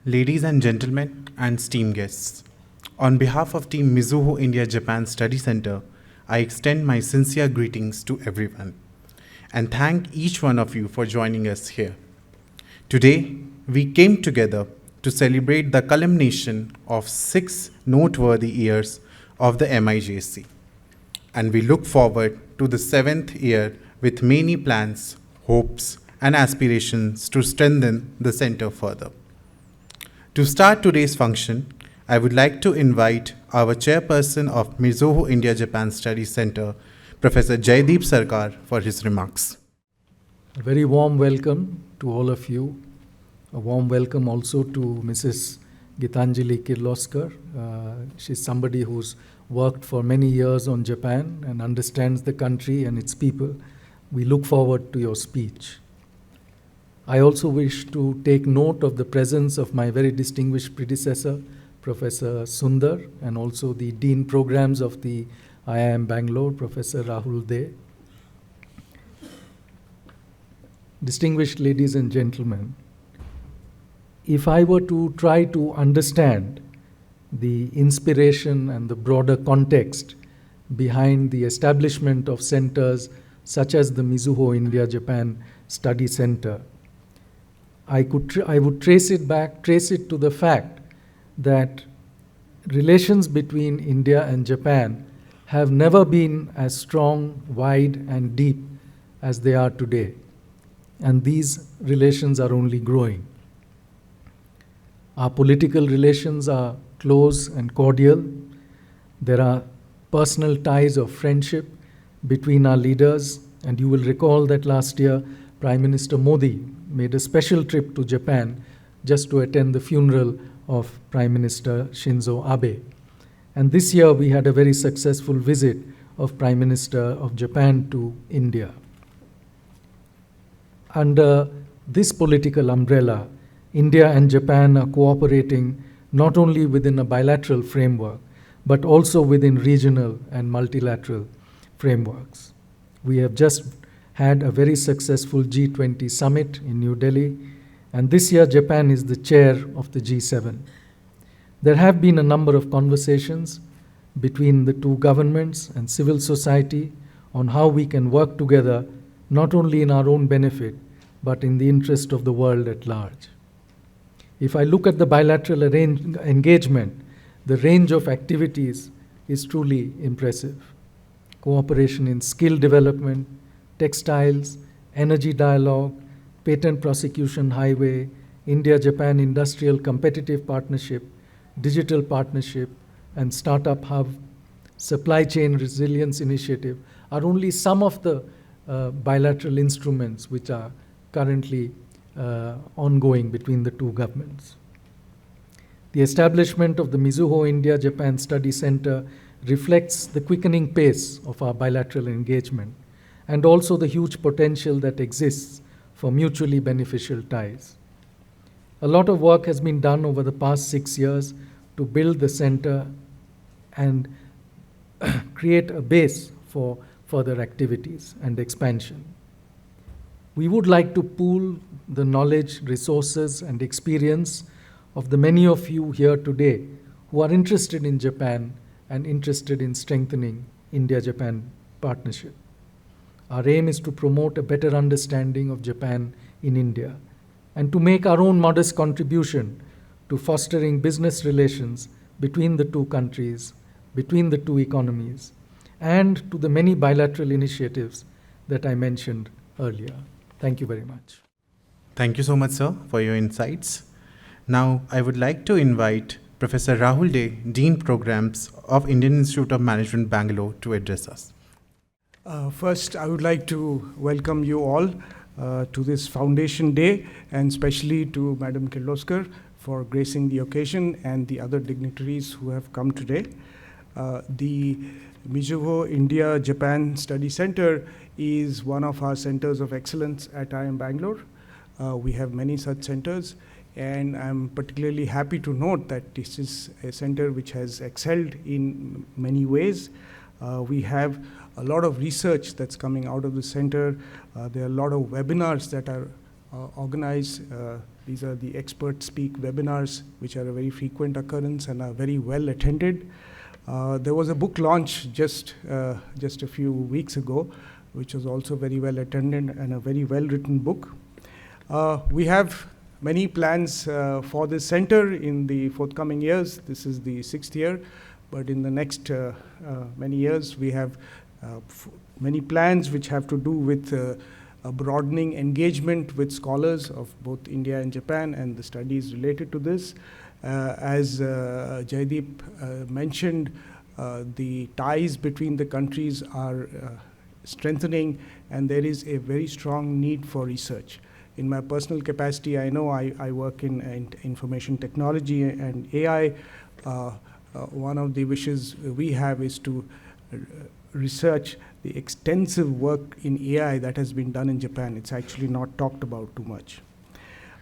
Ladies and gentlemen, and esteemed guests, on behalf of Team Mizuho India Japan Study Center, I extend my sincere greetings to everyone and thank each one of you for joining us here. Today, we came together to celebrate the culmination of 6 noteworthy years of the MIJSC, and we look forward to the 7th year with many plans, hopes, and aspirations to strengthen the center further. To start today's function, I would like to invite our chairperson of Mizuho India Japan Study Center, Professor Jaideep Sarkar, for his remarks. A very warm welcome to all of you. A warm welcome also to Mrs. Gitanjali Kirloskar. She's somebody who's worked for many years on Japan and understands the country and its people. We look forward to your speech. I also wish to take note of the presence of my very distinguished predecessor, Professor Sundar, and also the Dean Programs of the IIM Bangalore, Professor Rahul De. Distinguished ladies and gentlemen, if I were to try to understand the inspiration and the broader context behind the establishment of centers such as the Mizuho India Japan Study Center, I would trace it to the fact that relations between India and Japan have never been as strong, wide, and deep as they are today. And these relations are only growing. Our political relations are close and cordial. There are personal ties of friendship between our leaders, and you will recall that last year Prime Minister Modi made a special trip to Japan just to attend the funeral of Prime Minister Shinzo Abe. And this year we had a very successful visit of Prime Minister of Japan to India. Under this political umbrella, India and Japan are cooperating not only within a bilateral framework, but also within regional and multilateral frameworks. We have just had a very successful G20 summit in New Delhi, and this year Japan is the chair of the G7. There have been a number of conversations between the two governments and civil society on how we can work together, not only in our own benefit, but in the interest of the world at large. If I look at the bilateral engagement, the range of activities is truly impressive. Cooperation in skill development, textiles, energy dialogue, patent prosecution highway, India-Japan industrial competitive partnership, digital partnership, and startup hub, supply chain resilience initiative are only some of the bilateral instruments which are currently ongoing between the two governments. The establishment of the Mizuho India Japan Study Center reflects the quickening pace of our bilateral engagement and also the huge potential that exists for mutually beneficial ties. A lot of work has been done over the past 6 years to build the center and create a base for further activities and expansion. We would like to pool the knowledge, resources, and experience of the many of you here today who are interested in Japan and interested in strengthening India-Japan partnership. Our aim is to promote a better understanding of Japan in India and to make our own modest contribution to fostering business relations between the two countries, between the two economies, and to the many bilateral initiatives that I mentioned earlier. Thank you very much. Thank you so much, sir, for your insights. Now, I would like to invite Professor Rahul De, Dean Programs of Indian Institute of Management, Bangalore, to address us. First, I would like to welcome you all to this Foundation Day, and especially to Madam Kirloskar for gracing the occasion and the other dignitaries who have come today. The Mizuho India Japan Study Center is one of our centers of excellence at IIM Bangalore. We have many such centers, and I'm particularly happy to note that this is a center which has excelled in many ways. We have a lot of research that's coming out of the center. There are a lot of webinars that are organize. These are the expert speak webinars, which are a very frequent occurrence and are very well attended. There was a book launch just a few weeks ago, which was also very well attended and a very well written book. We have many plans for this center in the forthcoming years. This is the 6th year, but in the next many years, we have many plans which have to do with a broadening engagement with scholars of both India and Japan and the studies related to this. As Jaideep mentioned, the ties between the countries are strengthening, and there is a very strong need for research. In my personal capacity, I know I work in information technology and AI. One of the wishes we have is to research the extensive work in AI that has been done in Japan. It's actually not talked about too much.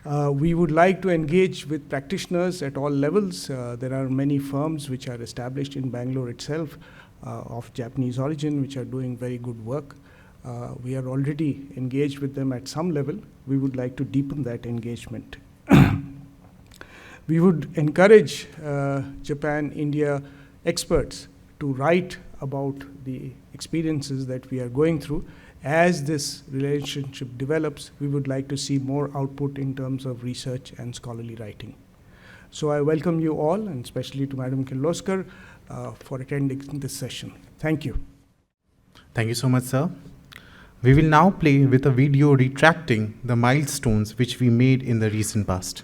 We would like to engage with practitioners at all levels. There are many firms which are established in Bangalore itself of Japanese origin, which are doing very good work. We are already engaged with them at some level. We would like to deepen that engagement. We would encourage Japan-India experts to write about the experiences that we are going through. As this relationship develops, we would like to see more output in terms of research and scholarly writing. So I welcome you all, and especially to Madam Kirloskar, for attending this session. Thank you. Thank you so much, sir. We will now play with a video retracting the milestones which we made in the recent past.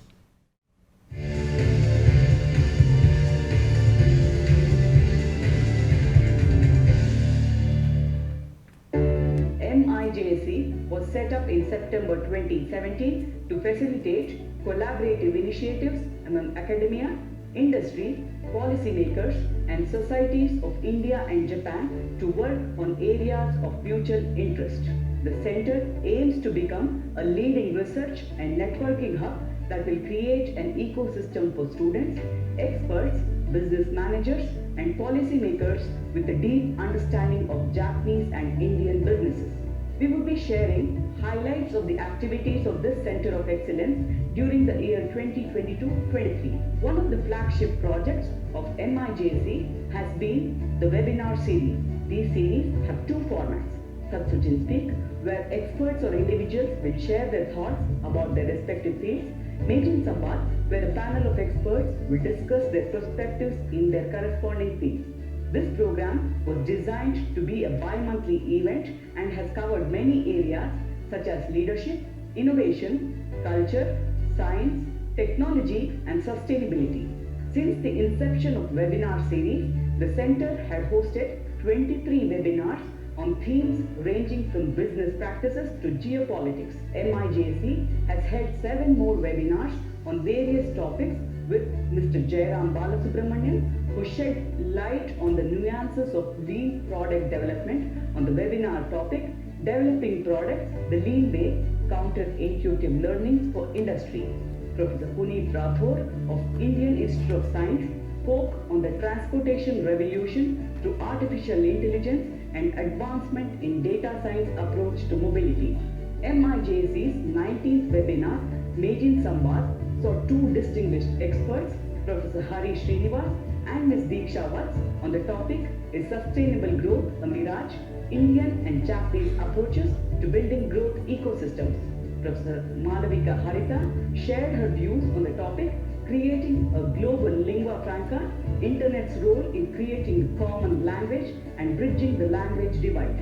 MIJSC was set up in September 2017 to facilitate collaborative initiatives among academia, industry, policymakers, and societies of India and Japan to work on areas of mutual interest. The center aims to become a leading research and networking hub that will create an ecosystem for students, experts, business managers, and policymakers with a deep understanding of Japanese and Indian businesses. We will be sharing highlights of the activities of this Center of Excellence during the year 2022-23. One of the flagship projects of MIJSC has been the webinar series. These series have two formats: Satsujin Speak, where experts or individuals will share their thoughts about their respective fields; Meeting Samvad, where a panel of experts will discuss their perspectives in their corresponding fields. This program was designed to be a bi-monthly event and has covered many areas such as leadership, innovation, culture, science, technology, and sustainability. Since the inception of webinar series, the center had hosted 23 webinars on themes ranging from business practices to geopolitics. MIJSC has held 7 more webinars on various topics with Mr. Jairam Balasubramanian, who shed light on the nuances of lean product development on the webinar topic, Developing Products, the Lean Way, Counterintuitive Learnings for Industry. Professor Puneet Rathore of Indian Institute of Science spoke on the transportation revolution through artificial intelligence and advancement in data science approach to mobility. MIJSC's 19th webinar, Meeting Samvad, saw 2 distinguished experts, Professor Hari Srinivas and Ms. Deeksha Vats, on the topic is Sustainable Growth, a Mirage, Indian and Japanese approaches to building growth ecosystems. Professor Malavika Harita shared her views on the topic, Creating a Global Lingua Franca, Internet's role in creating a common language and bridging the language divide.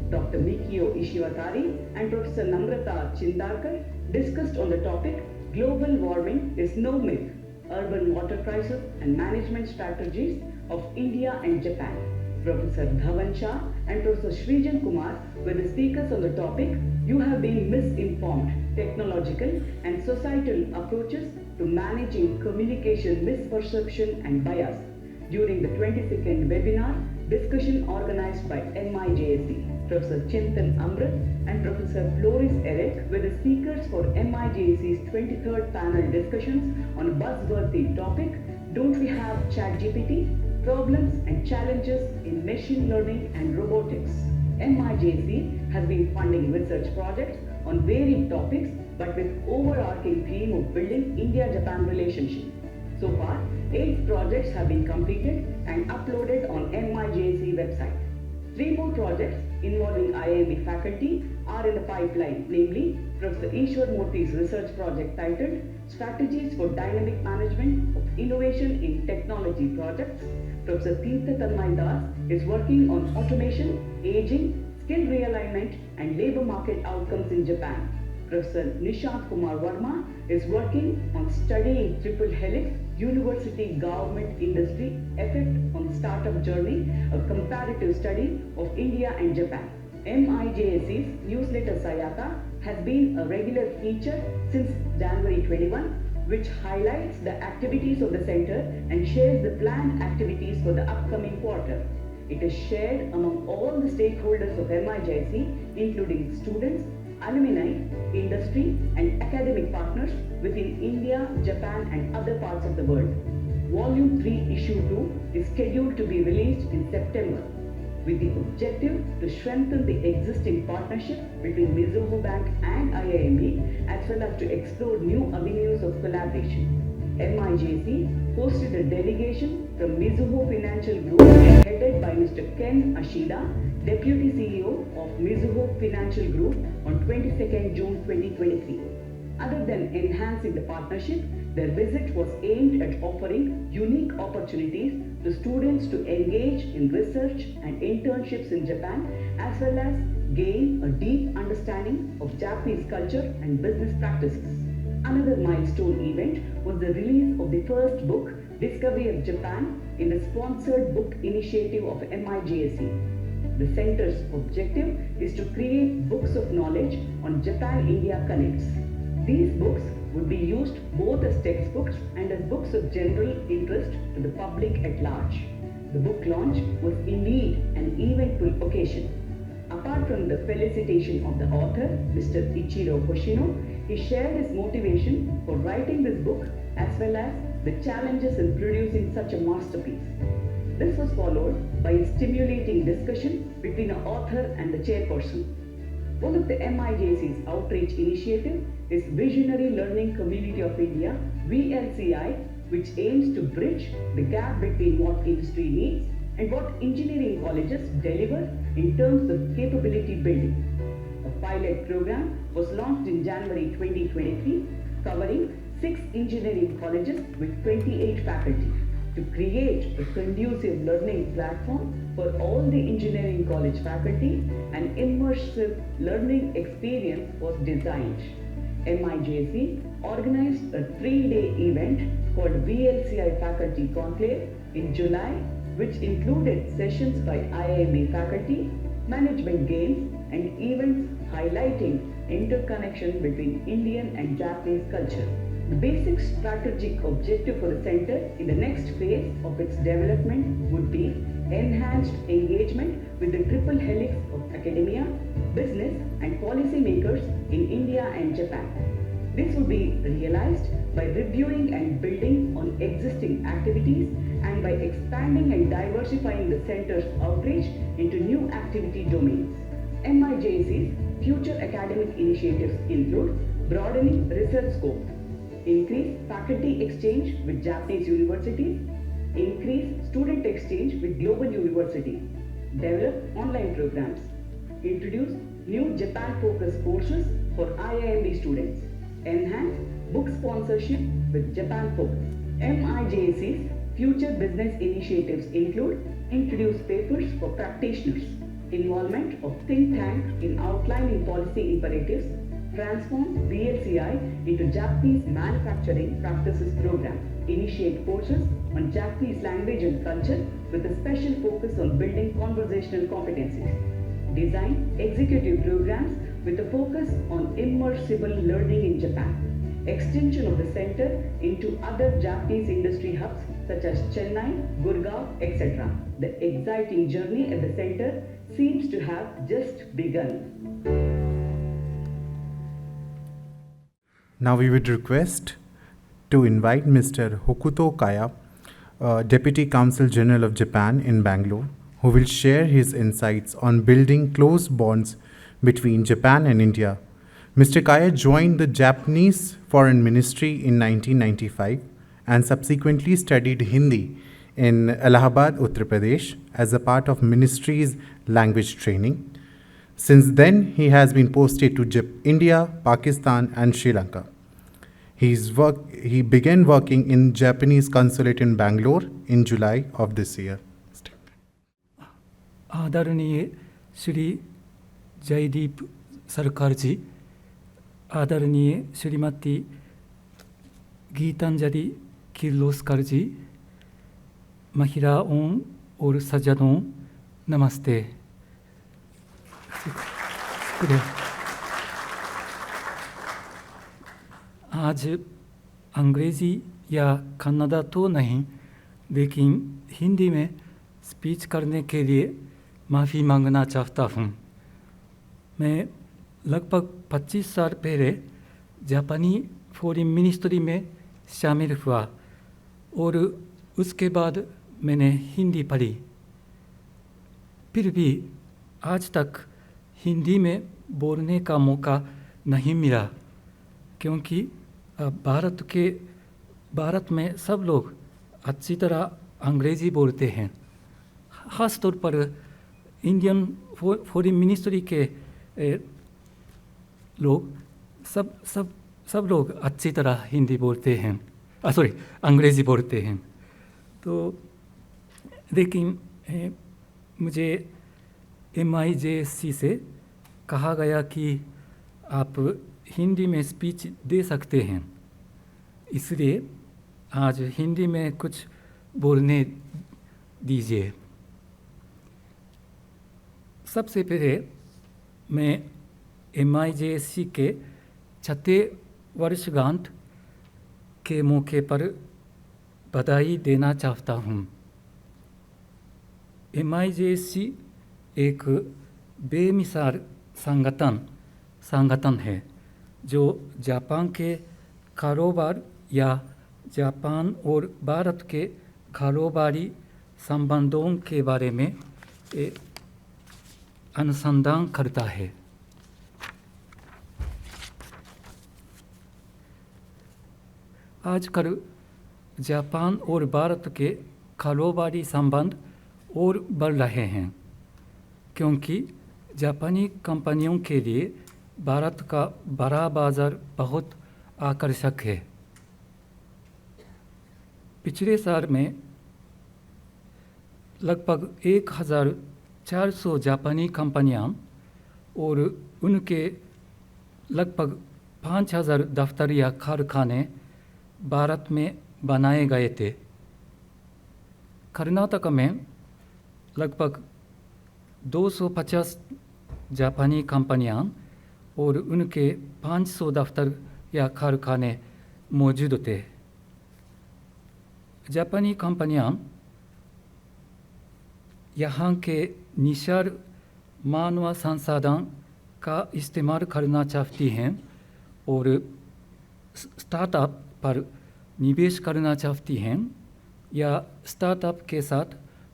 Dr. Mikio Ishiwatari and Professor Namrata Chindarkar discussed on the topic, Global Warming is No Myth, Urban Water Crisis and Management Strategies of India and Japan. Professor Dhawan Shah and Professor Srijan Kumar were the speakers on the topic, You Have Been Misinformed, Technological and Societal Approaches to Managing Communication Misperception and Bias, during the 22nd webinar discussion organized by MIJSC. Professor Chintan Amrit and Professor Floris Eric were the speakers for MIJSC's 23rd panel discussions on a buzzworthy topic, Don't We Have ChatGPT? Problems and Challenges in Machine Learning and Robotics. MIJSC has been funding research projects on varied topics but with overarching theme of building India-Japan relationship. So far, 8 projects have been completed and uploaded on MIJSC website. 3 more projects involving IIME faculty are in the pipeline, namely Professor Ishwar Murthy's research project titled Strategies for Dynamic Management of Innovation in Technology Projects. Professor Tirtha Tanmay Das is working on automation, aging, skill realignment and labor market outcomes in Japan. Professor Nishant Kumar Verma is working on studying triple helix university government industry effect on startup journey, a comparative study of India and Japan. MIJSC's newsletter Sayaka has been a regular feature since January 21, which highlights the activities of the center and shares the planned activities for the upcoming quarter. It is shared among all the stakeholders of MIJSC, including students, alumni, industry and academic partners within India, Japan and other parts of the world. Volume 3 Issue 2 is scheduled to be released in September with the objective to strengthen the existing partnership between Mizuho Bank and IIME as well as to explore new avenues of collaboration. MIJSC hosted a delegation from Mizuho Financial Group headed by Mr. Ken Ashida, Deputy CEO of Mizuho Financial Group on 22nd June 2023. Other than enhancing the partnership, their visit was aimed at offering unique opportunities to students to engage in research and internships in Japan as well as gain a deep understanding of Japanese culture and business practices. Another milestone event was the release of the first book, Discovery of Japan, in the sponsored book initiative of MIJSC. The center's objective is to create books of knowledge on Japan-India Connects. These books would be used both as textbooks and as books of general interest to the public at large. The book launch was indeed an eventful occasion. Apart from the felicitation of the author, Mr. Ichiro Hoshino, he shared his motivation for writing this book as well as the challenges in producing such a masterpiece. This was followed by a stimulating discussion between the author and the chairperson. One of the MIJSC's outreach initiative is Visionary Learning Community of India, VLCI, which aims to bridge the gap between what industry needs and what engineering colleges deliver in terms of capability building. A pilot program was launched in January 2023, covering 6 engineering colleges with 28 faculty. To create a conducive learning platform for all the engineering college faculty, an immersive learning experience was designed. MIJSC organized a 3-day event called VLCI Faculty Conclave in July, which included sessions by IIME faculty, management games, and events highlighting interconnection between Indian and Japanese culture. The basic strategic objective for the center in the next phase of its development would be enhanced engagement with the triple helix of academia, business and policy makers in India and Japan. This would be realized by reviewing and building on existing activities and by expanding and diversifying the center's outreach into new activity domains. MIJSC's future academic initiatives include broadening research scope, increase faculty exchange with Japanese universities, increase student exchange with global universities, develop online programs, introduce new Japan-focused courses for IIME students, enhance book sponsorship with Japan focus. MIJSC's future business initiatives include introduce papers for practitioners, involvement of think tank in outlining policy imperatives, transform VLCI into Japanese manufacturing practices program, initiate courses on Japanese language and culture with a special focus on building conversational competencies, design executive programs with a focus on immersible learning in Japan, extension of the center into other Japanese industry hubs such as Chennai, Gurgaon, etc. The exciting journey at the center seems to have just begun. Now we would request to invite Mr. Hokuto Kaya, Deputy Consul General of Japan in Bangalore, who will share his insights on building close bonds between Japan and India Mr. Kaya joined the Japanese Foreign Ministry in 1995 and subsequently studied Hindi in Allahabad, Uttar Pradesh as a part of ministry's language training. Since then, he has been posted to India, Pakistan, and Sri Lanka. He began working in Japanese consulate in Bangalore in July of this year. आदरणीय श्री जयदीप सरकार जी, आदरणीय श्रीमती गीतांजलि किर्लोस्कर जी, महिलाओं और सज्जनों, नमस्ते। आज अंग्रेज़ी या कन्नड़ा तो नहीं, लेकिन हिंदी में स्पीच करने के लिए माफ़ी मांगना चाहता हूँ। मैं लगभग 25 साल पहले जापानी फॉरेन मिनिस्ट्री में शामिल हुआ और उसके बाद मैंने हिंदी पढ़ी। फिर भी आज तक हिंदी में बोलने का मौका नहीं मिला, क्योंकि भारत में सब लोग अच्छी तरह अंग्रेज़ी बोलते हैं। ख़ास तौर पर इंडियन फॉरेन मिनिस्ट्री के लोग सब लोग अच्छी तरह हिंदी बोलते हैं, अंग्रेज़ी बोलते हैं। तो लेकिन मुझे MIJSC से कहा गया कि आप हिंदी में स्पीच दे सकते हैं, इसलिए आज हिंदी में कुछ बोलने दीजिए। सबसे पहले मैं MIJSC के 6वें वर्षगांठ के मौके पर बधाई देना चाहता हूँ। MIJSC एक बेमिसाल संगठन है जो जापान के कारोबार या जापान और भारत के कारोबारी संबंधों के बारे में अनुसंधान करता है। आजकल जापान और भारत के कारोबारी संबंध और बढ़ रहे हैं, क्योंकि जापानी कंपनियों के लिए भारत का बड़ा बाजार बहुत आकर्षक है। पिछले साल में लगभग 1400 जापानी कंपनियां और उनके लगभग 5000 दफ्तर या कारखाने भारत में बनाए गए थे। कर्नाटक में लगभग 250 जापानी कंपनियां और उनके 500 दफ्तर या कारखाने मौजूद थे। जापानी कंपनियां यहाँ के निशार मानव संसाधन का इस्तेमाल करना चाहती हैं और स्टार्टअप पर निवेश करना चाहती हैं या स्टार्टअप के साथ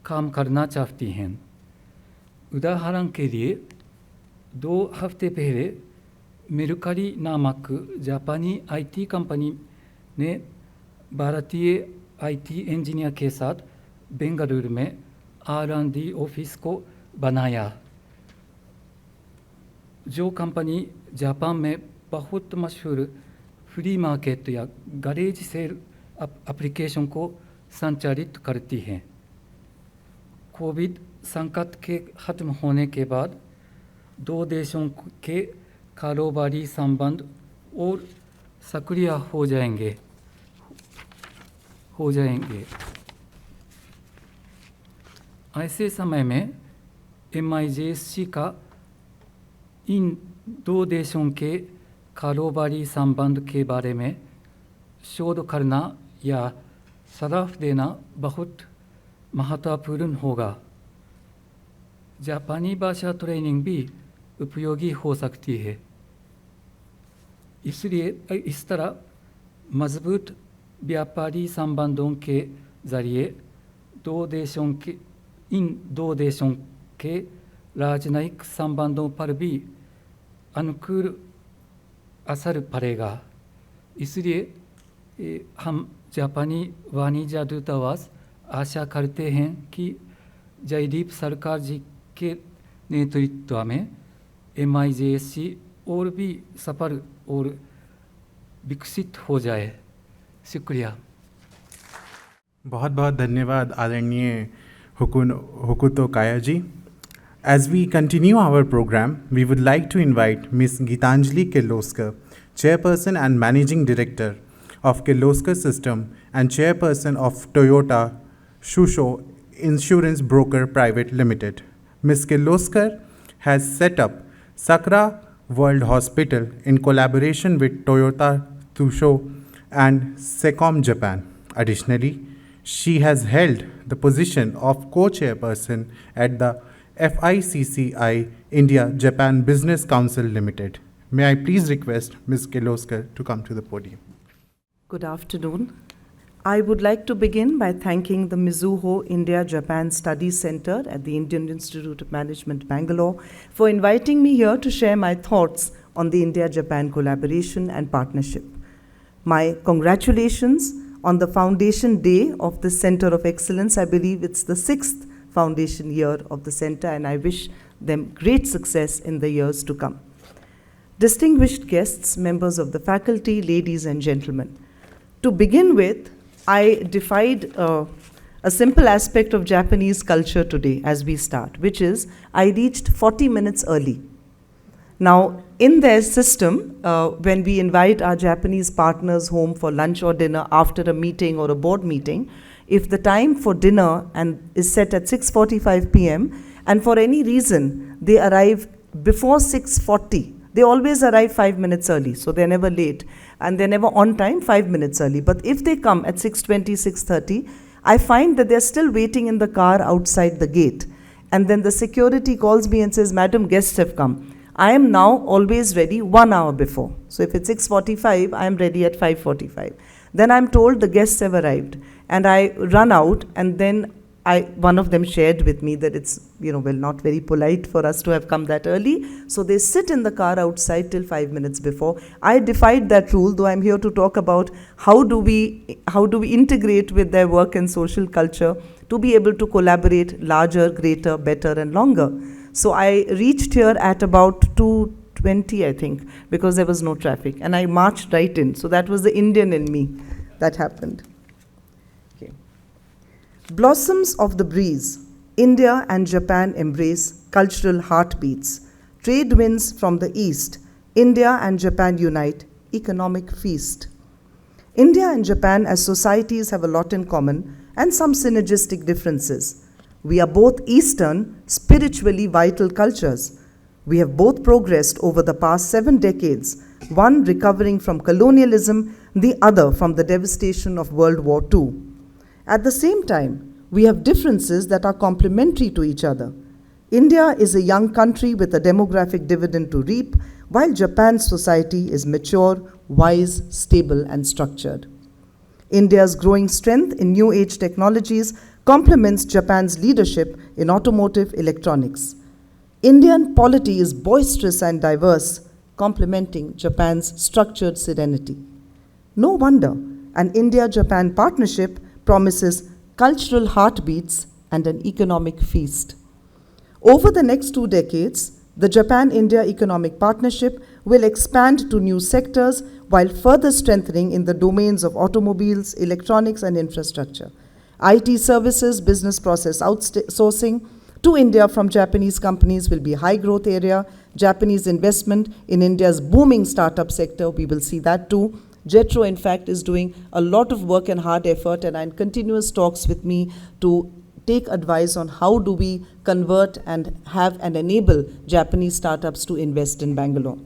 काम करना चाहती हैं। उदाहरण के लिए 2 हफ्ते पहले मेरुकरी नामक जापानी IT कंपनी ने भारतीय IT इंजीनियर के साथ बेंगलुरु में R&D ऑफिस को बनाया। जो कंपनी जापान में बहुत मशहूर फ्री मार्केट या गैरेज सेल एप्लीकेशन को संचालित करती है। कोविड संकट के खत्म होने के बाद 2 देशों के कारोबारी संबंध और सक्रिय हो जाएंगे। ऐसे समय में MIJSC का इन 2 देशों के कारोबारी संबंध के बारे में शोध करना या सलाह देना बहुत महत्वपूर्ण होगा। जापानी भाषा ट्रेनिंग भी उपयोगी हो सकती है। इसलिए इस तरह मजबूत व्यापारी संबंधों के जरिए इन दो देशों के राजनयिक संबंधों पर भी अनुकूल असर पड़ेगा। इसलिए हम जापानी वाणिज्य दूतावास आशा करते हैं कि जयदीप सरकार जी के नेतृत्व में MIJSC और भी सफल और विकसित हो जाए। शुक्रिया। बहुत बहुत धन्यवाद आदरणीय हुकुतो काया जी. As we continue our program, we would like to invite Ms. Geetanjali Kirloskar, Chairperson and Managing Director of Kirloskar System and Chairperson of Toyota Shusho Insurance Broker Private Limited. Ms. Kirloskar has set up Sakra World Hospital in collaboration with Toyota Shusho and Secom Japan. Additionally, she has held the position of co-chairperson at the FICCI India Japan Business Council Limited. May I please request Ms. Kirloskar to come to the podium. Good afternoon. I would like to begin by thanking the Mizuho India Japan Studies Center at the Indian Institute of Management, Bangalore, for inviting me here to share my thoughts on the India-Japan collaboration and partnership. My congratulations on the foundation day of the Center of Excellence. I believe it's the 6th foundation year of the center, and I wish them great success in the years to come. Distinguished guests, members of the faculty, ladies and gentlemen. To begin with, I defied a simple aspect of Japanese culture today as we start, which is I reached 40 minutes early. Now, in their system, when we invite our Japanese partners home for lunch or dinner after a meeting or a board meeting, if the time for dinner is set at 6:45 p.m. and for any reason they arrive before 6:40, they always arrive 5 minutes early, so they're never late, and they're never on time 5 minutes early. But if they come at 6:20, 6:30, I find that they're still waiting in the car outside the gate. And then the security calls me and says, "Madam, guests have come." I am now always ready 1 hour before. So if it's 6:45, I am ready at 5:45. Then I'm told the guests have arrived, and I run out, and then one of them shared with me that it's, not very polite for us to have come that early. So they sit in the car outside till 5 minutes before. I defied that rule, though I'm here to talk about how do we integrate with their work and social culture to be able to collaborate larger, greater, better, and longer. So I reached here at about 2:20, I think, because there was no traffic, and I marched right in. So that was the Indian in me that happened. Okay. Blossoms of the breeze. India and Japan embrace cultural heartbeats. Trade winds from the east. India and Japan unite. Economic feast. India and Japan as societies have a lot in common and some synergistic differences. We are both Eastern, spiritually vital cultures. We have both progressed over the past 7 decades, one recovering from colonialism, the other from the devastation of World War II. At the same time, we have differences that are complementary to each other. India is a young country with a demographic dividend to reap, while Japan's society is mature, wise, stable, and structured. India's growing strength in new age technologies complements Japan's leadership in automotive electronics. Indian polity is boisterous and diverse, complementing Japan's structured serenity. No wonder an India-Japan partnership promises cultural heartbeats and an economic feast. Over the next 2 decades, the Japan-India economic partnership will expand to new sectors while further strengthening in the domains of automobiles, electronics, and infrastructure. IT services, business process outsourcing to India from Japanese companies will be a high growth area. Japanese investment in India's booming startup sector, we will see that too. JETRO, in fact, is doing a lot of work and hard effort and in continuous talks with me to take advice on how do we convert and have and enable Japanese startups to invest in Bangalore.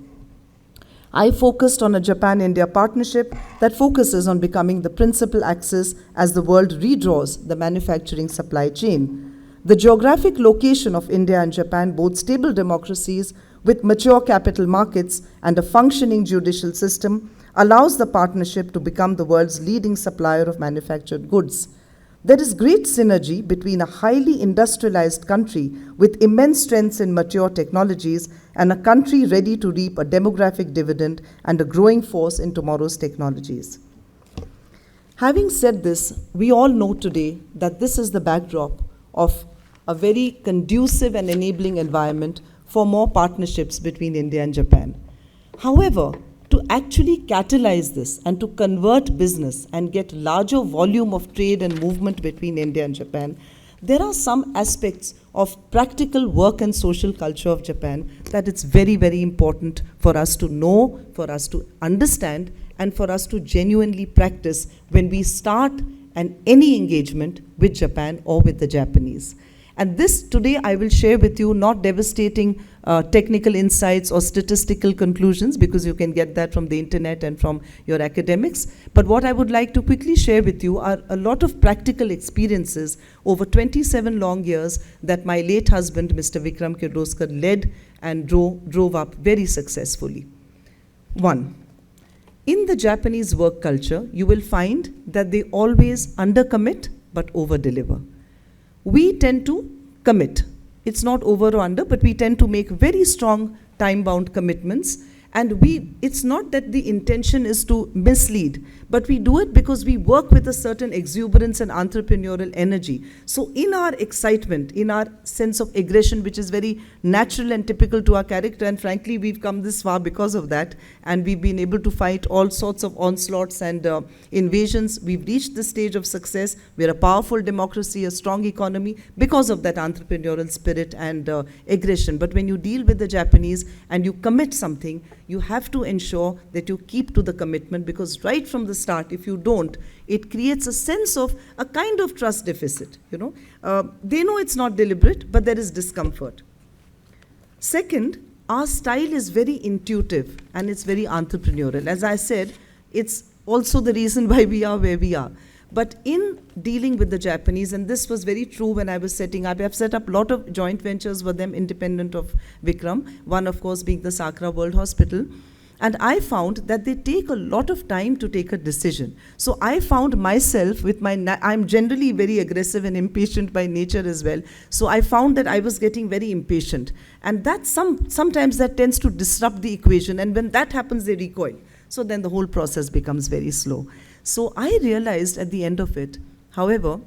I focused on a Japan-India partnership that focuses on becoming the principal axis as the world redraws the manufacturing supply chain. The geographic location of India and Japan, both stable democracies with mature capital markets and a functioning judicial system, allows the partnership to become the world's leading supplier of manufactured goods. There is great synergy between a highly industrialized country with immense strengths in mature technologies and a country ready to reap a demographic dividend and a growing force in tomorrow's technologies. Having said this, we all know today that this is the backdrop of a very conducive and enabling environment for more partnerships between India and Japan. However, to actually catalyze this and to convert business and get larger volume of trade and movement between India and Japan, there are some aspects of practical work and social culture of Japan that it's very, very important for us to know, for us to understand, and for us to genuinely practice when we start any engagement with Japan or with the Japanese. And this today I will share with you not devastating technical insights or statistical conclusions, because you can get that from the internet and from your academics. But what I would like to quickly share with you are a lot of practical experiences over 27 long years that my late husband, Mr. Vikram Kirloskar, led and drove up very successfully. One, in the Japanese work culture, you will find that they always undercommit but over-deliver. We tend to commit. It's not over or under, but we tend to make very strong time-bound commitments. And it's not that the intention is to mislead, but we do it because we work with a certain exuberance and entrepreneurial energy. So in our excitement, in our sense of aggression, which is very natural and typical to our character, and frankly, we've come this far because of that, and we've been able to fight all sorts of onslaughts and invasions. We've reached this stage of success. We're a powerful democracy, a strong economy, because of that entrepreneurial spirit and aggression. But when you deal with the Japanese and you commit something, you have to ensure that you keep to the commitment, because right from the start, if you don't, it creates a sense of a kind of trust deficit. They know it's not deliberate, but there is discomfort. Second, our style is very intuitive and it's very entrepreneurial. As I said, it's also the reason why we are where we are. But in dealing with the Japanese, and this was very true when I was setting up, I've set up a lot of joint ventures with them independent of Vikram, one of course being the Sakra World Hospital. And I found that they take a lot of time to take a decision. So I found myself with I'm generally very aggressive and impatient by nature as well. So I found that I was getting very impatient. And that sometimes that tends to disrupt the equation. And when that happens, they recoil. So then the whole process becomes very slow. So I realized at the end of it, however,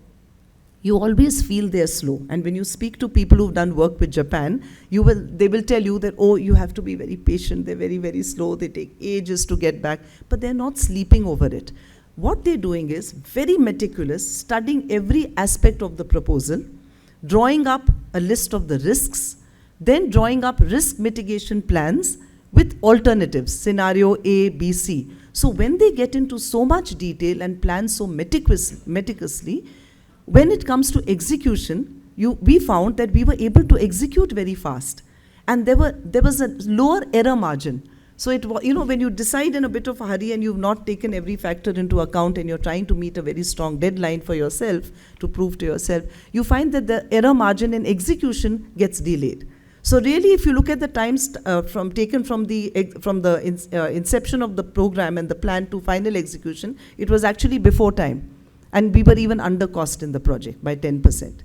you always feel they're slow. And when you speak to people who've done work with Japan, they will tell you that, oh, you have to be very patient, they're very, very slow, they take ages to get back, but they're not sleeping over it. What they're doing is very meticulous, studying every aspect of the proposal, drawing up a list of the risks, then drawing up risk mitigation plans with alternatives, scenario A, B, C. So when they get into so much detail and plan so meticulously, when it comes to execution, we found that we were able to execute very fast. And there was a lower error margin. So when you decide in a bit of a hurry and you've not taken every factor into account and you're trying to meet a very strong deadline for yourself, to prove to yourself, you find that the error margin in execution gets delayed. So really, if you look at the times taken from the inception of the program and the plan to final execution, it was actually before time. And we were even under cost in the project by 10%.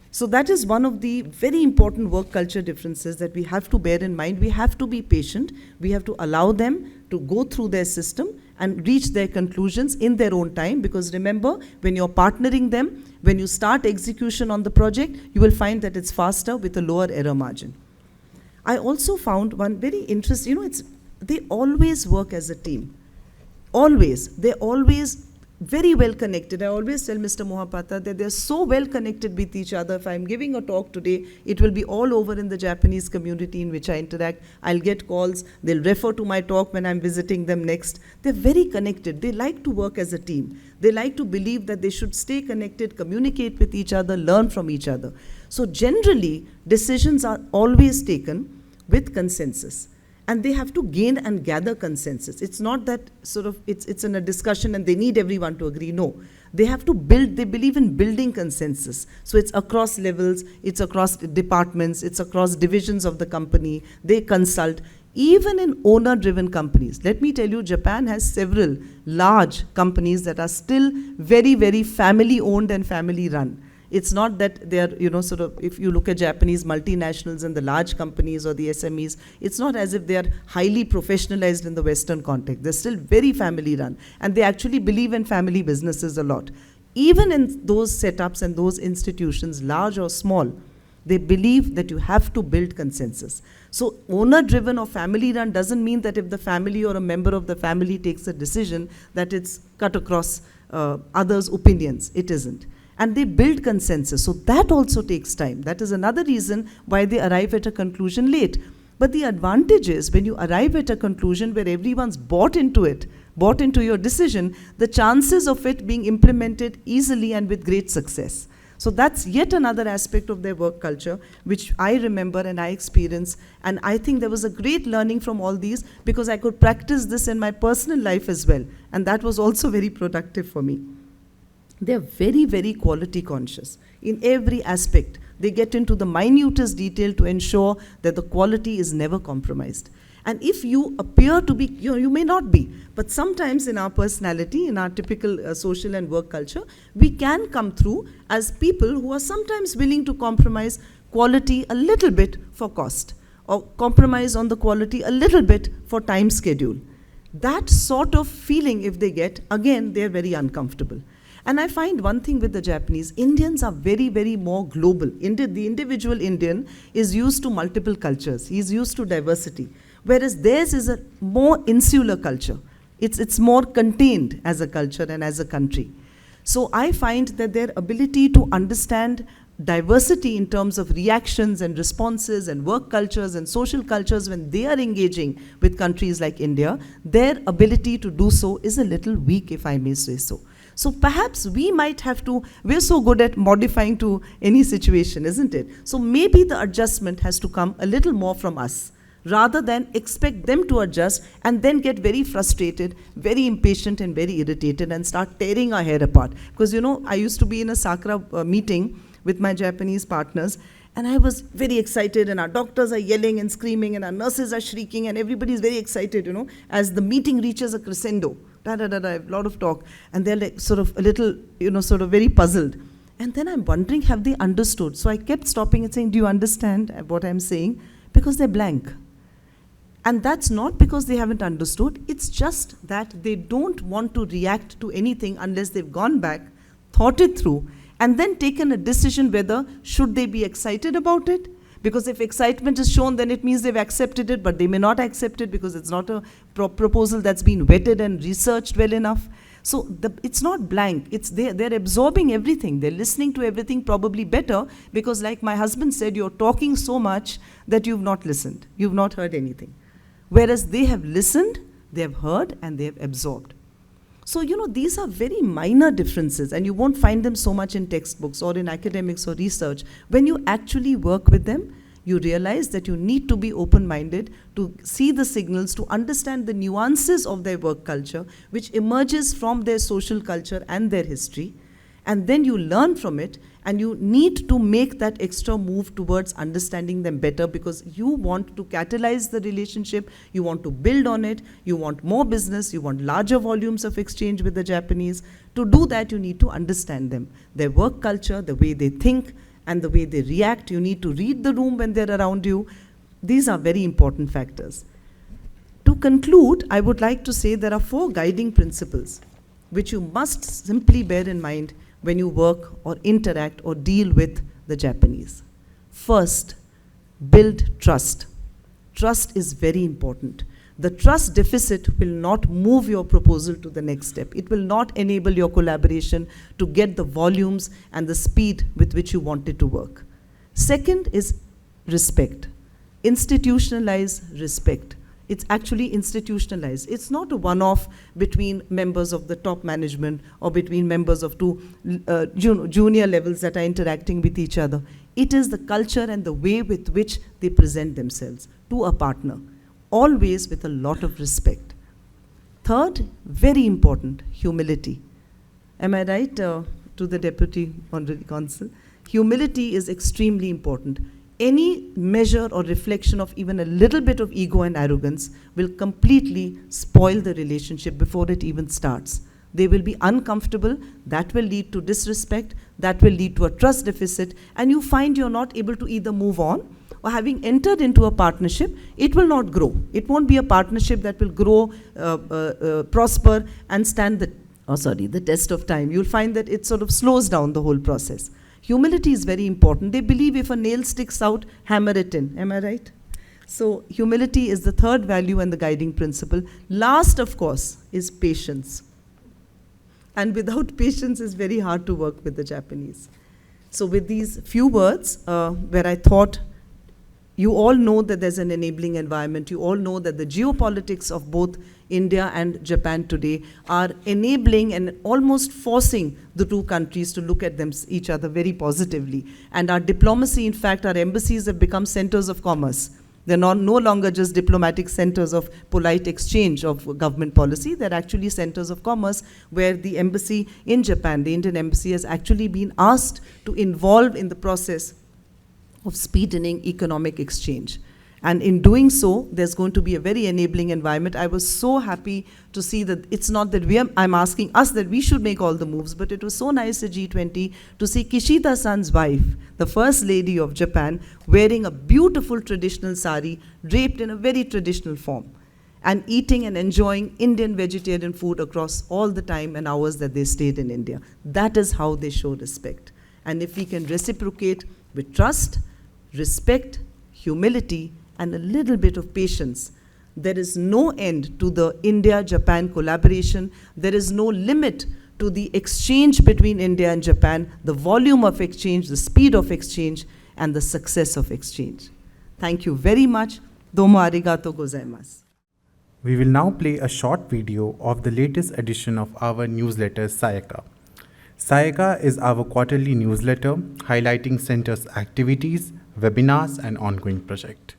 So that is one of the very important work culture differences that we have to bear in mind. We have to be patient. We have to allow them to go through their system and reach their conclusions in their own time. Because remember, when you're partnering them, when you start execution on the project, you will find that it's faster with a lower error margin. I also found one very interesting, they always work as a team. Always. They're always very well connected. I always tell Mr. Mohapatra that they're so well connected with each other. If I'm giving a talk today, it will be all over in the Japanese community in which I interact. I'll get calls. They'll refer to my talk when I'm visiting them next. They're very connected. They like to work as a team. They like to believe that they should stay connected, communicate with each other, learn from each other. So generally, decisions are always taken with consensus. And they have to gain and gather consensus. It's not that it's in a discussion and they need everyone to agree. No, they have to build, they believe in building consensus. So it's across levels, it's across departments, it's across divisions of the company. They consult. even in owner-driven companies. Let me tell you, Japan has several large companies that are still very, very family-owned and family-run. It's not that they're, sort of, if you look at Japanese multinationals and the large companies or the SMEs, it's not as if they're highly professionalized in the Western context. They're still very family-run, and they actually believe in family businesses a lot. Even in those setups and those institutions, large or small, they believe that you have to build consensus. So owner-driven or family-run doesn't mean that if the family or a member of the family takes a decision that it's cut across others' opinions. It isn't. And they build consensus. So that also takes time. That is another reason why they arrive at a conclusion late. But the advantage is when you arrive at a conclusion where everyone's bought into it, bought into your decision, the chances of it being implemented easily and with great success. So that's yet another aspect of their work culture, which I remember and I experienced. And I think there was a great learning from all these because I could practice this in my personal life as well. And that was also very productive for me. They're very, very quality conscious in every aspect. They get into the minutest detail to ensure that the quality is never compromised. And if you appear to be, you may not be, but sometimes in our personality, in our typical social and work culture, we can come through as people who are sometimes willing to compromise quality a little bit for cost, or compromise on the quality a little bit for time schedule. That sort of feeling, if they get, again, they're very uncomfortable. And I find one thing with the Japanese, Indians are very, very more global. The individual Indian is used to multiple cultures. He's used to diversity. Whereas theirs is a more insular culture. It's more contained as a culture and as a country. So I find that their ability to understand diversity in terms of reactions and responses and work cultures and social cultures when they are engaging with countries like India, their ability to do so is a little weak, if I may say so. So perhaps we might have to, we're so good at modifying to any situation, isn't it? So maybe the adjustment has to come a little more from us, rather than expect them to adjust and then get very frustrated, very impatient and very irritated and start tearing our hair apart. Because I used to be in a Sakra meeting with my Japanese partners, and I was very excited, and our doctors are yelling and screaming and our nurses are shrieking and everybody's very excited, as the meeting reaches a crescendo. A lot of talk, and they're like sort of a little, sort of very puzzled. And then I'm wondering, have they understood? So I kept stopping and saying, do you understand what I'm saying? Because they're blank. And that's not because they haven't understood, it's just that they don't want to react to anything unless they've gone back, thought it through, and then taken a decision whether should they be excited about it. Because if excitement is shown, then it means they've accepted it, but they may not accept it because it's not a proposal that's been vetted and researched well enough. So it's not blank, they're absorbing everything, they're listening to everything probably better, because like my husband said, you're talking so much that you've not listened, you've not heard anything. Whereas they have listened, they have heard, and they have absorbed. So, these are very minor differences, and you won't find them so much in textbooks or in academics or research. When you actually work with them, you realize that you need to be open-minded to see the signals, to understand the nuances of their work culture, which emerges from their social culture and their history. And then you learn from it, and you need to make that extra move towards understanding them better, because you want to catalyze the relationship, you want to build on it, you want more business, you want larger volumes of exchange with the Japanese. To do that, you need to understand them, their work culture, the way they think, and the way they react. You need to read the room when they're around you. These are very important factors. To conclude, I would like to say there are 4 guiding principles which you must simply bear in mind when you work or interact or deal with the Japanese. First, build trust. Trust is very important. The trust deficit will not move your proposal to the next step. It will not enable your collaboration to get the volumes and the speed with which you want it to work. Second is respect. Institutionalize respect. It's actually institutionalized. It's not a one-off between members of the top management or between members of 2 junior levels that are interacting with each other. It is the culture and the way with which they present themselves to a partner, always with a lot of respect. Third, very important, humility. Am I right, to the Deputy Honorary Consul? Humility is extremely important. any measure or reflection of even a little bit of ego and arrogance will completely spoil the relationship before it even starts. They will be uncomfortable, that will lead to disrespect, that will lead to a trust deficit, and you find you're not able to either move on, or having entered into a partnership, it will not grow. It won't be a partnership that will grow, prosper, and stand the test of time. You'll find that it sort of slows down the whole process. Humility is very important. They believe if a nail sticks out, hammer it in. Am I right? So humility is the third value and the guiding principle. Last, of course, is patience. And without patience, it's very hard to work with the Japanese. So with these few words, where I thought, you all know that there's an enabling environment. You all know that the geopolitics of both India and Japan today are enabling and almost forcing the two countries to look at each other very positively. And our diplomacy, in fact, our embassies have become centers of commerce. They're no longer just diplomatic centers of polite exchange of government policy. They're actually centers of commerce where the embassy in Japan, the Indian embassy, has actually been asked to involve in the process of speeding economic exchange. And in doing so, there's going to be a very enabling environment. I was so happy to see that it's not that I'm asking us that we should make all the moves, but it was so nice at G20 to see Kishida-san's wife, the first lady of Japan, wearing a beautiful traditional sari, draped in a very traditional form, and eating and enjoying Indian vegetarian food across all the time and hours that they stayed in India. That is how they show respect. And if we can reciprocate with trust, respect, humility, and a little bit of patience, there is no end to the India-Japan collaboration. There is no limit to the exchange between India and Japan, the volume of exchange, the speed of exchange, and the success of exchange. Thank you very much. Domo arigato gozaimasu. We will now play a short video of the latest edition of our newsletter, Sayaka. Sayaka is our quarterly newsletter highlighting Centre's activities, webinars, and ongoing project.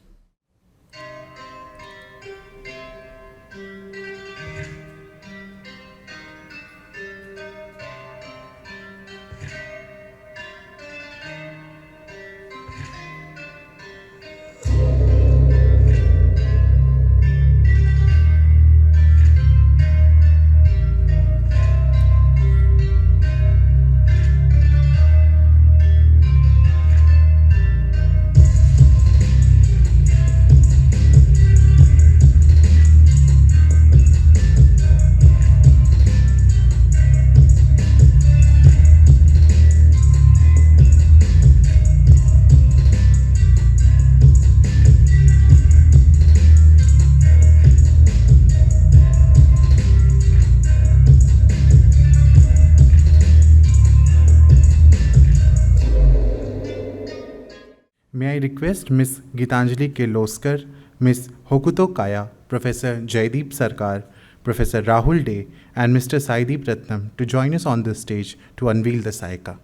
May I request Ms. Gitanjali Kirloskar, Ms. Hokuto Kaya, Professor Jaideep Sarkar, Professor Rahul Dey, and Mr. Saideep Ratnam to join us on this stage to unveil the Sayaka.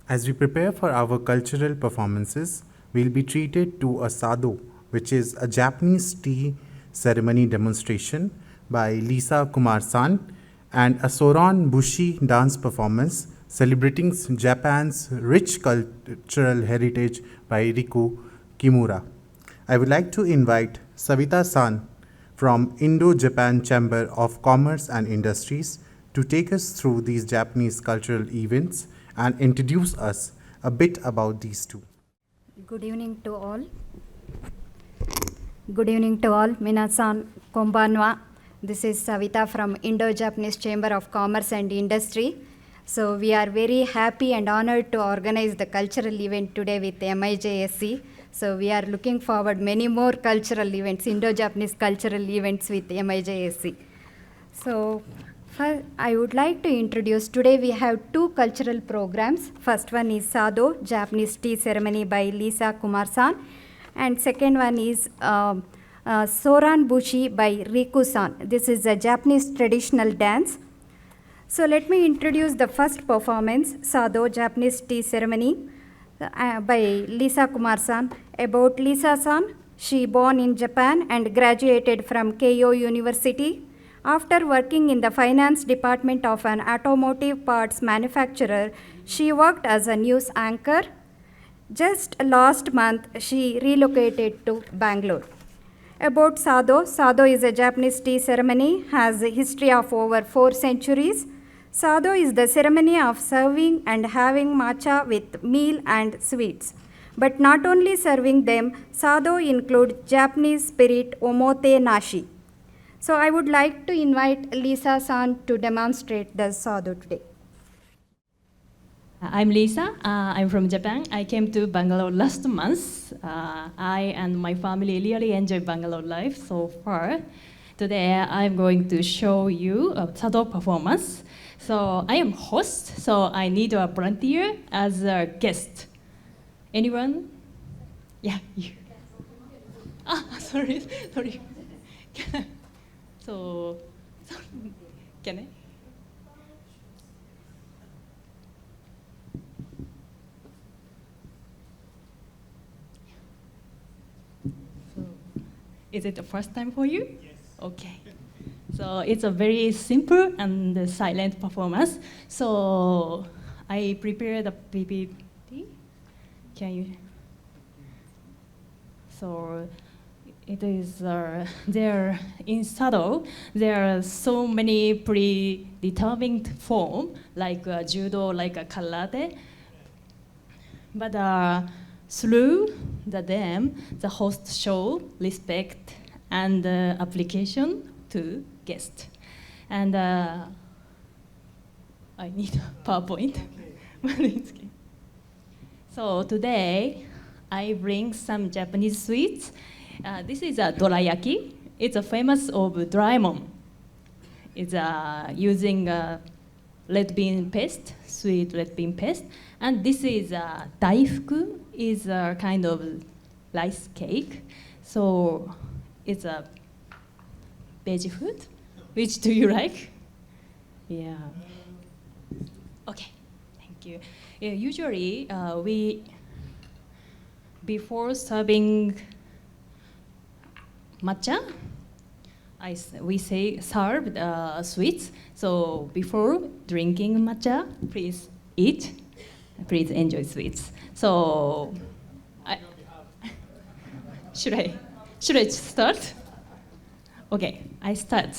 As we prepare for our cultural performances, we'll be treated to a sado, which is a Japanese tea ceremony demonstration by Lisa Kumar-san, and a Soron Bushi dance performance celebrating Japan's rich cultural heritage by Riku Kimura. I would like to invite Savita-san from Indo-Japan Chamber of Commerce and Industries to take us through these Japanese cultural events and introduce us a bit about these two. Good evening to all. Good evening to all. Minasan konbanwa. This is Savita from Indo-Japanese Chamber of Commerce and Industry. So we are very happy and honored to organize the cultural event today with MIJSC. So we are looking forward many more cultural events, Indo-Japanese cultural events with MIJSC. So first, I would like to introduce, today we have two cultural programs. First one is Sado, Japanese tea ceremony by Lisa Kumar-san. And second one is Soran Bushi by Riku-san. This is a Japanese traditional dance. So let me introduce the first performance, Sado, Japanese tea ceremony by Lisa Kumar-san. About Lisa-san, she born in Japan and graduated from Keio University. After working in the finance department of an automotive parts manufacturer, she worked as a news anchor. Just last month, she relocated to Bangalore. About Sado, Sado is a Japanese tea ceremony, has a history of over 4 centuries. Sado is the ceremony of serving and having matcha with meal and sweets. But not only serving them, Sado includes Japanese spirit omote nashi. So I would like to invite Lisa-san to demonstrate the Sado today. I'm Lisa. I'm from Japan. I came to Bangalore last month. I and my family really enjoy Bangalore life so far. Today I'm going to show you a Sado performance. So I am host, so I need a volunteer as a guest. Anyone? Yeah, you. Sorry. So, can I? Is it the first time for you? Yes. Okay. So it's a very simple and silent performance. So I prepared the PPT. Can you? So it is there in Sado. There are so many predetermined form like judo, like karate. But through the host show respect and application to guest. And I need a PowerPoint. So today I bring some Japanese sweets. This is a dorayaki. It's a famous of Doraemon. It's using red bean paste, sweet red bean paste. And this is daifuku, is a kind of rice cake. So it's a veggie food. Which do you like? Yeah. Okay, thank you. Usually before serving matcha, we say serve sweets. So before drinking matcha, please eat. Please enjoy sweets. So, should I start? Okay, I start.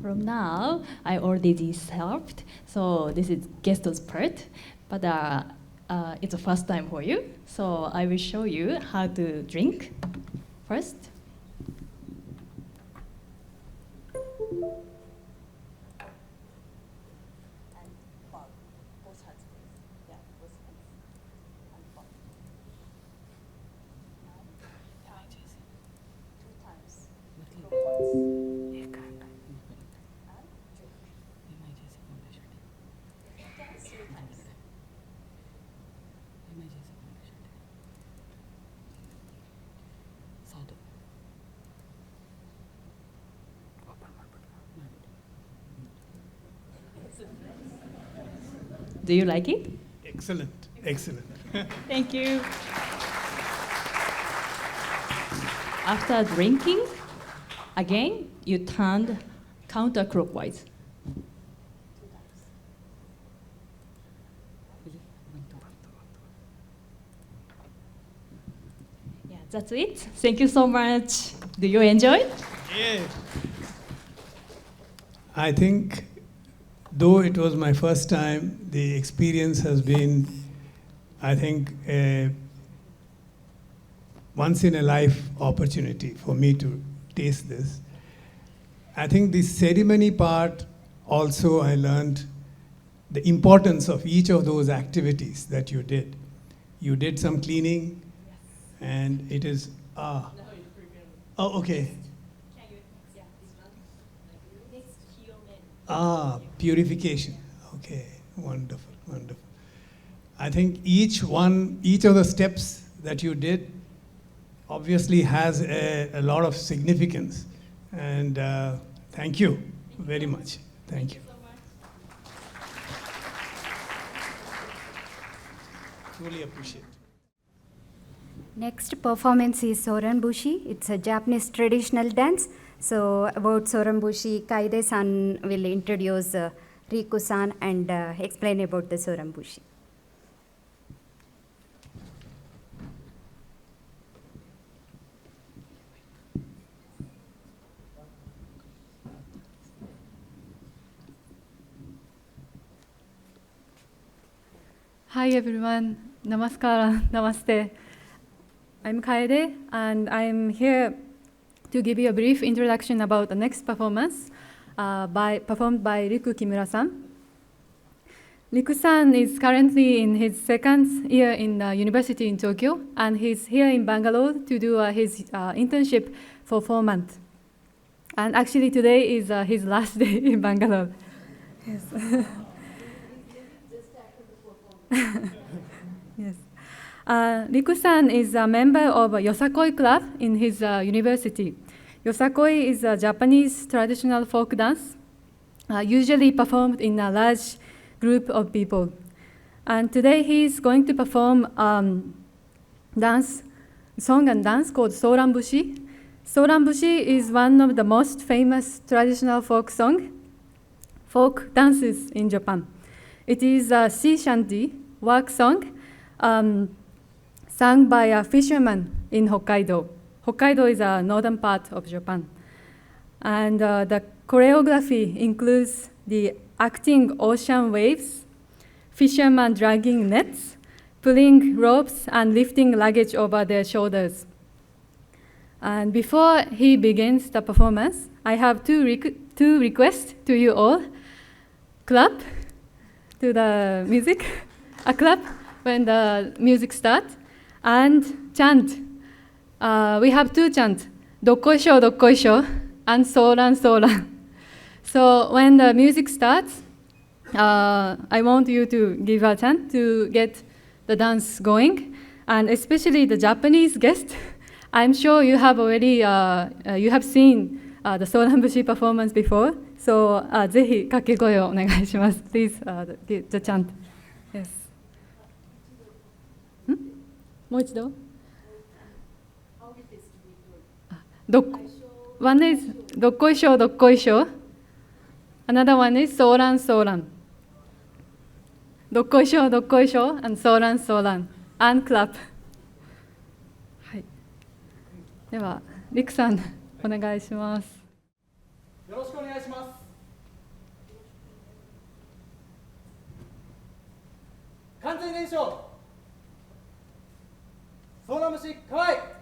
from now, I already served, so this is guest's part, but it's the first time for you. So I will show you how to drink first. Do you like it? Excellent, excellent. Thank you. After drinking, again, you turned counterclockwise. Yeah, that's it. Thank you so much. Do you enjoy? Yeah. I think, though it was my first time, the experience has been, I think, a once-in-a-life opportunity for me to taste this. I think the ceremony part, also I learned the importance of each of those activities that you did. You did some cleaning, and it is, oh, okay. Purification. Okay, wonderful, wonderful. I think each of the steps that you did obviously has a lot of significance. And thank you very much. Thank you. Truly appreciate it. Next performance is Soranbushi. It's a Japanese traditional dance. So about Soranbushi, Kaide-san will introduce Riku-san and explain about the Soranbushi. Hi everyone, namaskara, namaste. I'm Kaede and I'm here to give you a brief introduction about the next performance performed by Riku Kimura-san. Riku-san is currently in his second year in university in Tokyo, and he's here in Bangalore to do his internship for 4 months. And actually today is his last day in Bangalore. Yes. Yes. Riku-san is a member of a Yosakoi club in his university. Yosakoi is a Japanese traditional folk dance, usually performed in a large group of people. And today he is going to perform song and dance called Soranbushi. Soranbushi is one of the most famous traditional folk dances in Japan. It is a sea shanty, work song, sung by a fisherman in Hokkaido. Hokkaido is a northern part of Japan. And the choreography includes the acting ocean waves, fishermen dragging nets, pulling ropes, and lifting luggage over their shoulders. And before he begins the performance, I have two requests to you all. Clap to the music, a clap when the music starts, and chant. We have two chants, Dokkoisho, Dokkoisho, and Soran, Soran. So when the music starts, I want you to give a chant to get the dance going, and especially the Japanese guest. I'm sure you have already you have seen the Soranbushi performance before, so ぜひ掛け声をお願いします。Please give the chant. Yes. もう一度。One is Dokkoisho, Dokkoisho. Another one is Soran, Soran. Dokkoisho, Dokkoisho, and Soran, Soran. And clap. はい。では、リクさん、お願いします。よろしくお願いします。完全燃焼ソーナムシ河合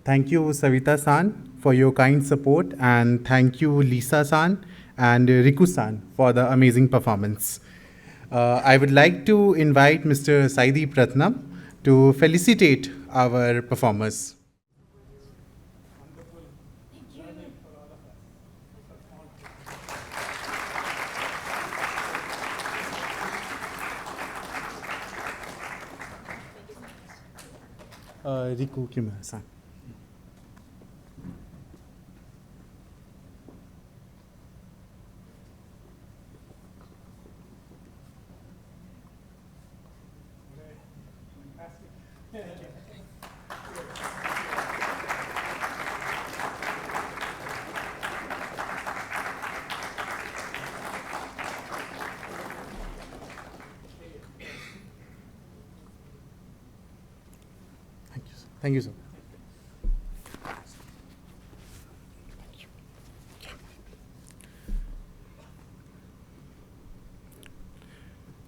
Thank you, Savita-san, for your kind support, and thank you, Lisa-san and Riku-san, for the amazing performance. I would like to invite Mr. Saidi Pratnam to felicitate our performers. Riku Kimura-san. Thank you, sir.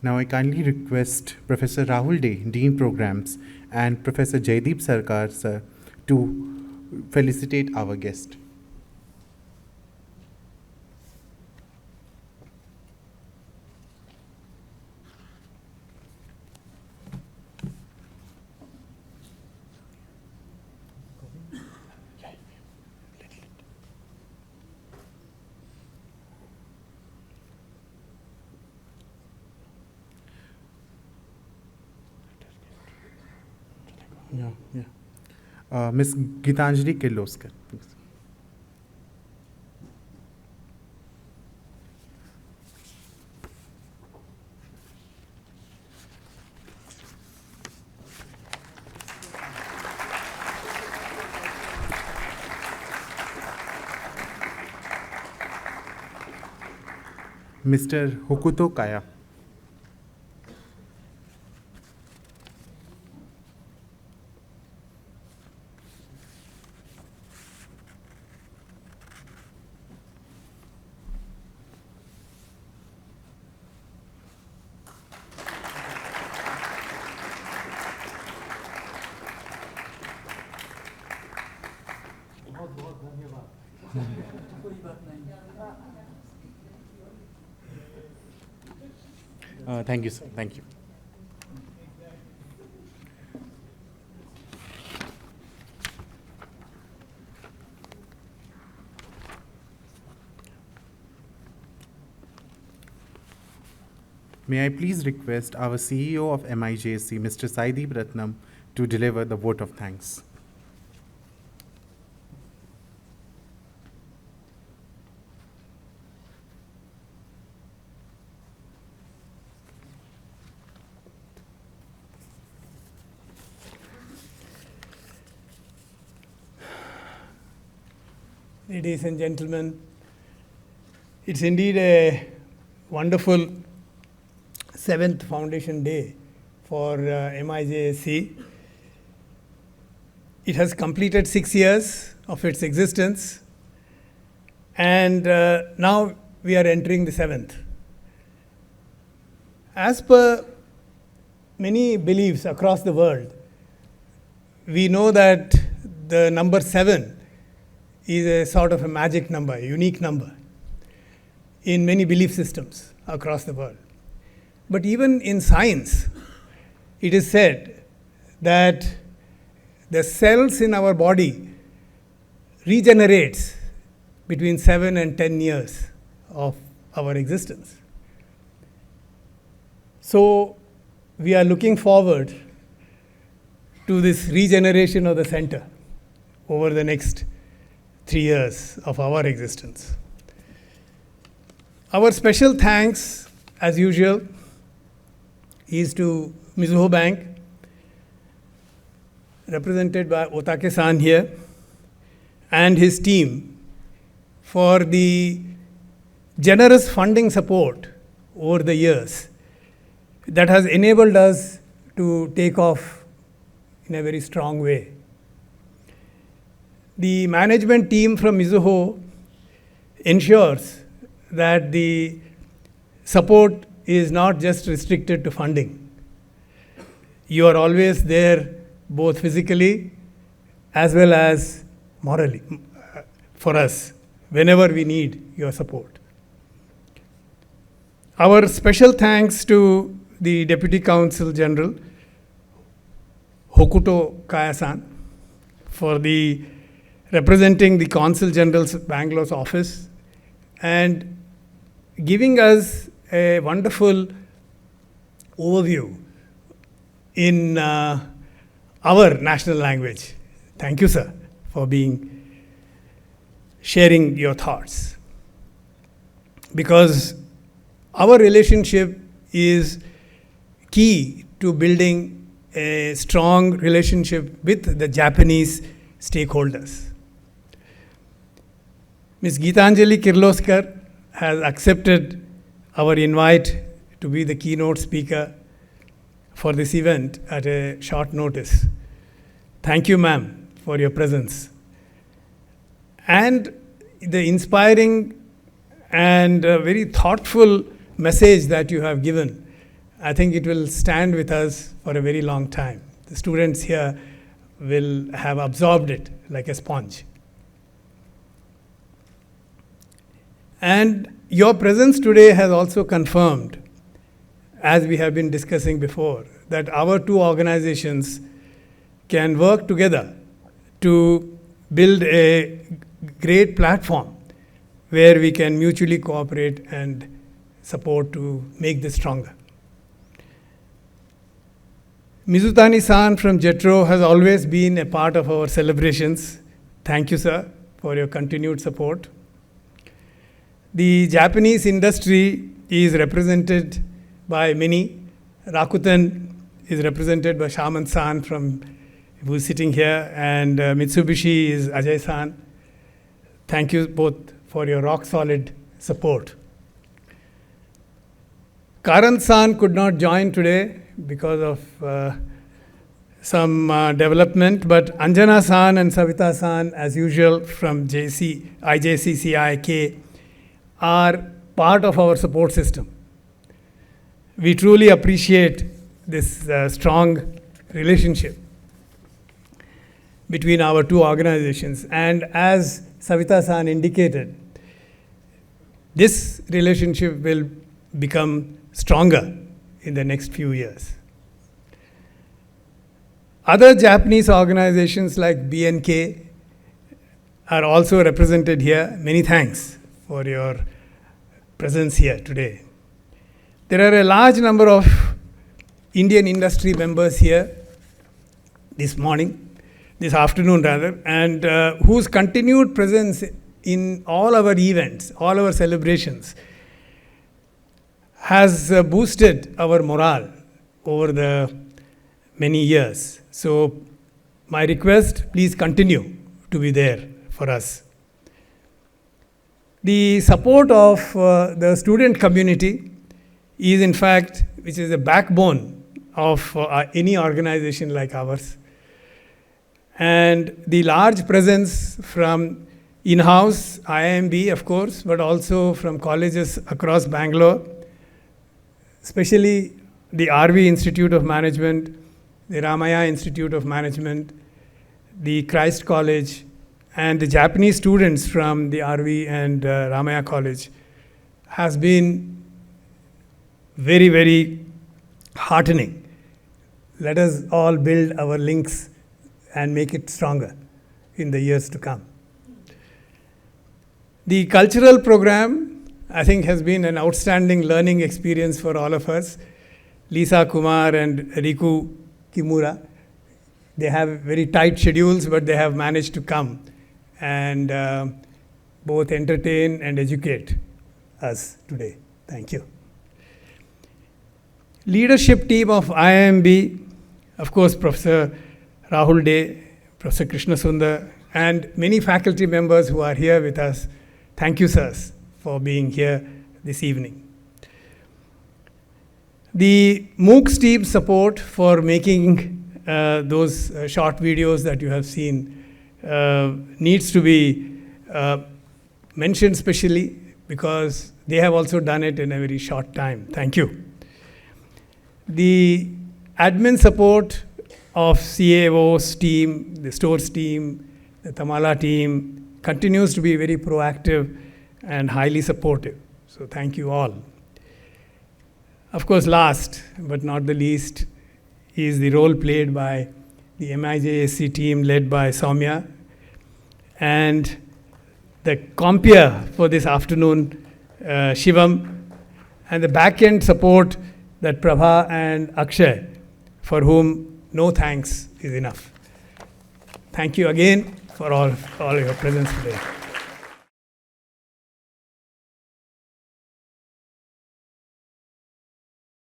Now I kindly request Professor Rahul Dey, Dean Programs, and Professor Jaideep Sarkar, sir, to felicitate our guest. Ms. Gitanjali Kirloskar, please. Mr. Hokuto Kaya. Thank you, sir. Thank you. May I please request our CEO of MIJSC, Mr. Saideep Ratnam, to deliver the vote of thanks. Ladies and gentlemen, it's indeed a wonderful 7th Foundation Day for MIJSC. It has completed 6 years of its existence, and now we are entering the 7th. As per many beliefs across the world, we know that the number 7 is a sort of a magic number, a unique number in many belief systems across the world. But even in science, it is said that the cells in our body regenerates between 7 and 10 years of our existence. So we are looking forward to this regeneration of the center over the next 3 years of our existence. Our special thanks, as usual, is to Mizuho Bank, represented by Otake-san here, and his team for the generous funding support over the years that has enabled us to take off in a very strong way. The management team from Mizuho ensures that the support is not just restricted to funding. You are always there, both physically as well as morally, for us, whenever we need your support. Our special thanks to the Deputy Counsel General, Hokuto Kaya-san, for the representing the Consul General's Bangalore's office and giving us a wonderful overview in our national language. Thank you, sir, for sharing your thoughts. Because our relationship is key to building a strong relationship with the Japanese stakeholders. Ms. Gitanjali Kirloskar has accepted our invite to be the keynote speaker for this event at a short notice. Thank you, ma'am, for your presence. And the inspiring and very thoughtful message that you have given, I think it will stand with us for a very long time. The students here will have absorbed it like a sponge. And your presence today has also confirmed, as we have been discussing before, that our two organizations can work together to build a great platform where we can mutually cooperate and support to make this stronger. Mizutani-san from JETRO has always been a part of our celebrations. Thank you, sir, for your continued support. The Japanese industry is represented by many. Rakuten is represented by Shaman-san who is sitting here, and Mitsubishi is Ajay-san. Thank you both for your rock-solid support. Karan-san could not join today because of some development, but Anjana-san and Savita-san, as usual, from IJSC are part of our support system. We truly appreciate this strong relationship between our two organizations. And as Savita-san indicated, this relationship will become stronger in the next few years. Other Japanese organizations like BNK are also represented here. Many thanks for your presence here today. There are a large number of Indian industry members here this afternoon rather, and whose continued presence in all our events, all our celebrations, has boosted our morale over the many years. So my request, please continue to be there for us. The support of the student community is in fact, which is the backbone of any organization like ours. And the large presence from in-house, IIMB of course, but also from colleges across Bangalore, especially the RV Institute of Management, the Ramaya Institute of Management, the Christ College, and the Japanese students from the RV and Ramaya College has been very, very heartening. Let us all build our links and make it stronger in the years to come. The cultural program, I think, has been an outstanding learning experience for all of us. Lisa Kumar and Riku Kimura, they have very tight schedules, but they have managed to come and both entertain and educate us today. Thank you. Leadership team of IIMB, of course, Professor Rahul Dey, Professor Krishna Sundar, and many faculty members who are here with us. Thank you, sirs, for being here this evening. The MOOCs team support for making those short videos that you have seen needs to be mentioned specially because they have also done it in a very short time. Thank you. The admin support of CAO's team, the stores team, the Tamala team continues to be very proactive and highly supportive. So thank you all. Of course, last but not the least is the role played by the MIJSC team led by Soumya, and the compere for this afternoon, Shivam, and the back-end support that Prabha and Akshay, for whom no thanks is enough. Thank you again for all your presence today.